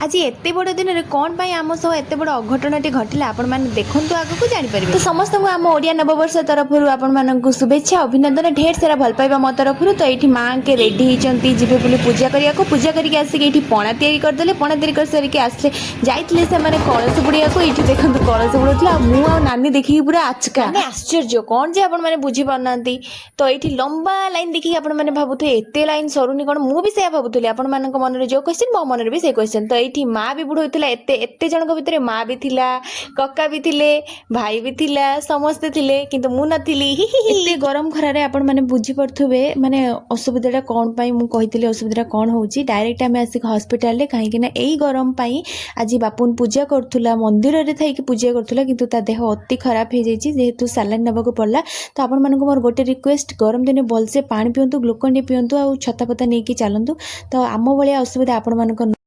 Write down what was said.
आज एत बड़ दिन में कौन पाई आम सह एत बड़ अघटनटी घटिला आपण मैंने देखु आगक जापर तो समस्त को आम ओडिया नववर्ष तरफ आपण शुभेच्छा अभिनंदन ढेर सारा भल पाइबा मो तरफ तो ये माँ के रेडी होती जीवे बोली पूजा करने को पूजा करके आसिक पणा तैयारी पणा तैयारी कर सारिक आसले जाते से कलश बुड़िया ये देखो कलश बुड़ौला मुझे नानी देखिए पूरा आचका आश्चर्य कौन जे आपण मैंने बुझी पारना तो ये लंबा लाइन देखिए आपण मैंने भावुथे एत लाइन सरुनी कौन मुझे भावुली आपण मान मन में जो क्वेश्चन मो मन भी से क्वेश्चन तो ये माँ भी बुढ़ौला एत जन भितर माँ भी थिला कका भी थिले भाई भी थिला समस्ते थिले किंतु मु नथिली एते गरम खरारे आपण माने बुझी पड़थुबे माने असुविधाटा कौन पाई मु कहितली असुविधा कौन होउची डायरेक्ट आमे आसिक हॉस्पिटल ले काहे कि ना एई गरम पाई आज बापुन पूजा करथुला मंदिर रे थाई कि पूजा करथुला किंतु ता देह अति खराब हे जाईची जेहेतु सालान नबा को पड़ला तो आपण मानको मोर गोटे रिक्वेस्ट गरम दिन भलसे पानी पियंतु ग्लूकोन डी पियंतु आ छता पता नेकी चलंतु तो आम भलिया असुविधा आपण मानको